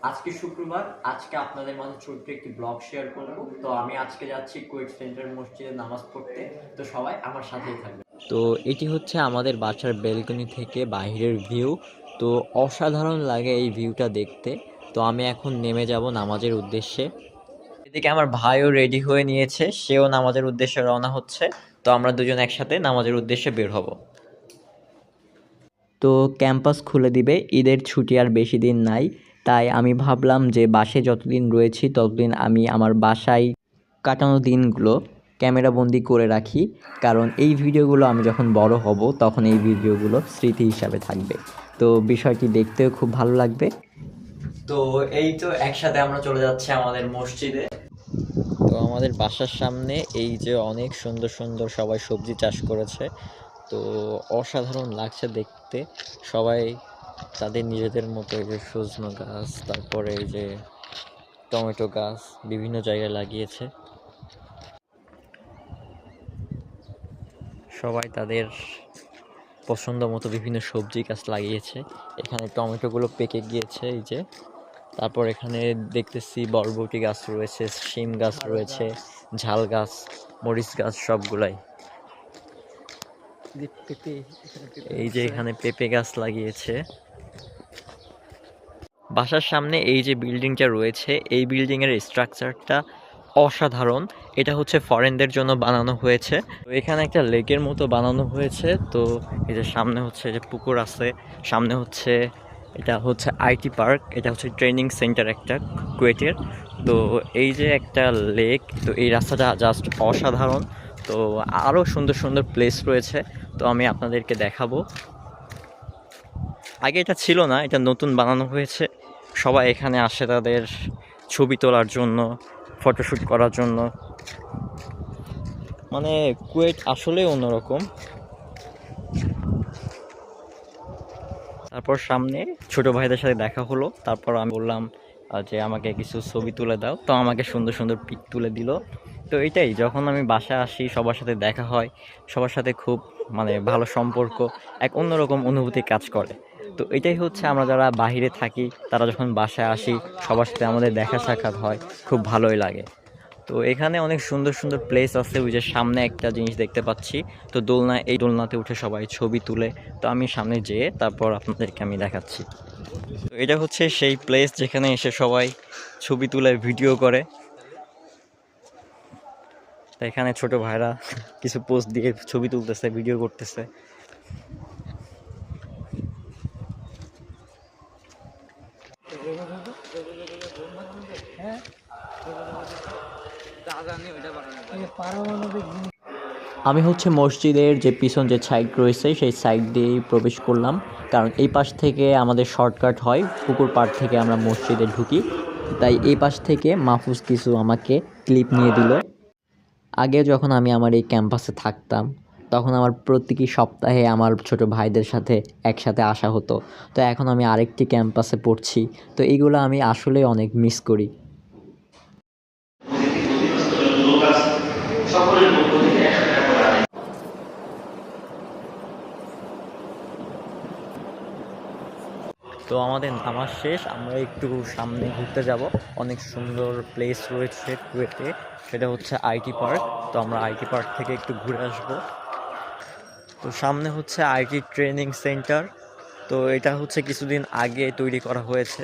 আজকে শুক্রবার, আজকে আপনাদের মাঝে ছোট্ট একটি ব্লগ শেয়ার করব। তো আমি আজকে যাচ্ছি কুয়েট সেন্ট্রাল মসজিদে নামাজ পড়তে। তো সবাই আমার সাথেই থাকবে। তো এটি হচ্ছে আমাদের বাসার ব্যালকনি থেকে বাইরের ভিউ। তো অসাধারণ লাগে এই ভিউটা দেখতে। তো আমি এখন নেমে যাব নামাজের উদ্দেশ্যে। এদিকে আমার ভাইও রেডি হয়ে নিয়েছে, সেও নামাজের উদ্দেশ্যে রওনা হচ্ছে। তো আমরা দুজন একসাথে নামাজের উদ্দেশ্যে বের হব। তো ক্যাম্পাস খুলে দিবে, ঈদের ছুটি আর বেশি দিন নাই। তাই আমি ভাবলাম যে বাসায় যতদিন রয়েছি ততদিন আমি আমার বাসায় কাটানো দিনগুলো ক্যামেরাবন্দি করে রাখি, কারণ এই ভিডিওগুলো আমি যখন বড় হব তখন এই ভিডিওগুলো স্মৃতি হিসাবে থাকবে। তো বিষয়টি দেখতেও খুব ভালো লাগবে। তো এই তো একসাথে আমরা চলে যাচ্ছি আমাদের মসজিদে। তো আমাদের বাসার সামনে এই যে অনেক সুন্দর সুন্দর সবাই সবজি চাষ করেছে। তো অসাধারণ লাগছে দেখতে। সবাই তাদের নিজেদের মতো এই যে সজনে গাছ, তারপরে এই যে টমেটো গাছ বিভিন্ন জায়গায় লাগিয়েছে। সবাই তাদের পছন্দ মতো বিভিন্ন সবজি গাছ লাগিয়েছে। এখানে টমেটোগুলো পেকে গিয়েছে এই যে। তারপর এখানে দেখতেছি বরবটি গাছ রয়েছে, শিম গাছ রয়েছে, ঝাল গাছ, মরিচ গাছ সবগুলাই। এই যে এখানে পেঁপে গাছ লাগিয়েছে। বাসার সামনে এই যে বিল্ডিংটা রয়েছে, এই বিল্ডিংয়ের স্ট্রাকচারটা অসাধারণ। এটা হচ্ছে ফরেনদের জন্য বানানো হয়েছে। তো এখানে একটা লেকের মতো বানানো হয়েছে। তো এই যে সামনে হচ্ছে যে পুকুর আছে, সামনে হচ্ছে এটা হচ্ছে আইটি পার্ক, এটা হচ্ছে ট্রেনিং সেন্টার একটা কুয়েটের। তো এই যে একটা লেক, তো এই রাস্তাটা জাস্ট অসাধারণ। তো আরও সুন্দর সুন্দর প্লেস রয়েছে, তো আমি আপনাদেরকে দেখাবো। আগে এটা ছিল না, এটা নতুন বানানো হয়েছে। সবাই এখানে আসে তাদের ছবি তোলার জন্য, ফটোশ্যুট করার জন্য। মানে কুয়েট আসলেই অন্যরকম। তারপর সামনে ছোট ভাইদের সাথে দেখা হলো। তারপর আমি বললাম যে আমাকে কিছু ছবি তুলে দাও। তো আমাকে সুন্দর সুন্দর পিক তুলে দিল। তো এটাই, যখন আমি বাসায় আসি সবার সাথে দেখা হয়, সবার সাথে খুব মানে ভালো সম্পর্ক, এক অন্যরকম অনুভূতি কাজ করে। তো এটাই হচ্ছে, আমরা যারা বাহিরে থাকি তারা যখন বাসায় আসি সবার সাথে আমাদের দেখা সাক্ষাৎ হয়, খুব ভালোই লাগে। তো এখানে অনেক সুন্দর সুন্দর প্লেস আছে। ওই যে সামনে একটা জিনিস দেখতে পাচ্ছি, তো দোলনা, এই দোলনাতে উঠে সবাই ছবি তুলে। তো আমি সামনে যেয়ে তারপর আপনাদেরকে আমি দেখাচ্ছি। তো এটা হচ্ছে সেই প্লেস যেখানে এসে সবাই ছবি তুলে ভিডিও করে। তো এখানে ছোট ভাইরা কিছু পোস্ট দিয়ে ছবি তুলতেছে, ভিডিও করতেছে। আমি হচ্ছে মসজিদের যে পিছন যে সাইড রয়েছে সেই সাইড দিয়েই প্রবেশ করলাম, কারণ এই পাশ থেকে আমাদের শর্টকাট হয়, পুকুর পাড় থেকে আমরা মসজিদে ঢুকি। তাই এই পাশ থেকে মাহফুজ কিছু আমাকে ক্লিপ নিয়ে দিল। আগে যখন আমি আমার এই ক্যাম্পাসে থাকতাম তখন আমার প্রত্যেক সপ্তাহে আমার ছোট ভাইদের সাথে একসাথে আসা হতো। তো এখন আমি আরেকটি ক্যাম্পাসে পড়ছি, তো এইগুলো আমি আসলে অনেক মিস করি। তো আমাদের নামাজ শেষ, আমরা একটু সামনে ঘুরতে যাব। অনেক সুন্দর প্লেস রয়েছে কুয়েটে, সেটা হচ্ছে আইটি পার্ক। তো আমরা আইটি পার্ক থেকে একটু ঘুরে আসব। তো সামনে হচ্ছে আইটি ট্রেনিং সেন্টার। তো এটা হচ্ছে কিছুদিন আগে তৈরি করা হয়েছে।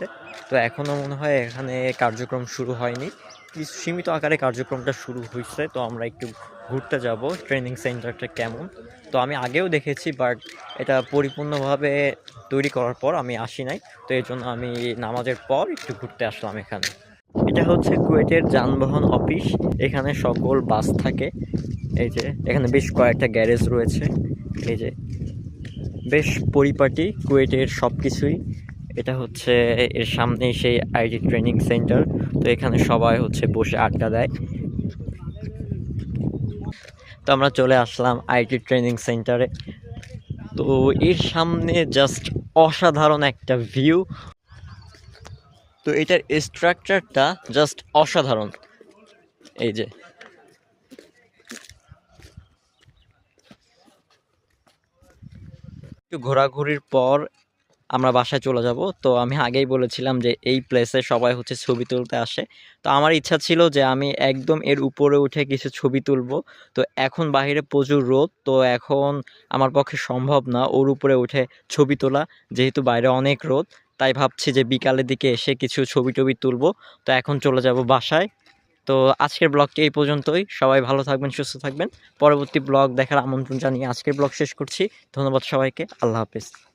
তো এখনও মনে হয় এখানে কার্যক্রম শুরু হয়নি, কিছু সীমিত আকারে কার্যক্রমটা শুরু হয়েছে। তো আমরা একটু ঘুরতে যাব ট্রেনিং সেন্টারটা কেমন। তো আমি আগেও দেখেছি, বাট এটা পরিপূর্ণভাবে তৈরি করার পর আমি আসি নাই। তো এই জন্য আমি নামাজের পর একটু ঘুরতে আসলাম এখানে। এটা হচ্ছে কুয়েটের যানবাহন অফিস, এখানে সকল বাস থাকে। এই যে এখানে বেশ কয়েকটা গ্যারেজ রয়েছে। এই যে বেশ পরিপাটি কুয়েটের সব কিছুই। এটা হচ্ছে এর সামনেই সেই আইটি ট্রেনিং সেন্টার। তো এখানে সবাই হচ্ছে বসে আড্ডা দেয়। তো আমরা চলে আসলাম আইটি ট্রেনিং সেন্টারে। তো এর সামনে জাস্ট অসাধারণ একটা ভিউ। তো এটার স্ট্রাকচারটা জাস্ট অসাধারণ। এই যে একটু ঘোরাঘুরির পর আমরা বাসায় চলে যাব। তো আমি আগেই বলেছিলাম যে এই প্লেসে সবাই হচ্ছে ছবি তুলতে আসে। তো আমার ইচ্ছা ছিল যে আমি একদম এর উপরে উঠে কিছু ছবি তুলবো। তো এখন বাহিরে প্রচুর রোদ, তো এখন আমার পক্ষে সম্ভব না ওর উপরে উঠে ছবি তোলা, যেহেতু বাইরে অনেক রোদ। তাই ভাবছি যে বিকালের দিকে এসে কিছু ছবি টবি তুলবো। তো এখন চলে যাব বাসায়। তো আজকের ব্লগটি এই পর্যন্তই। সবাই ভালো থাকবেন, সুস্থ থাকবেন। পরবর্তী ব্লগ দেখার আমন্ত্রণ জানিয়ে আজকের ব্লগ শেষ করছি। ধন্যবাদ সবাইকে। আল্লাহ হাফেজ।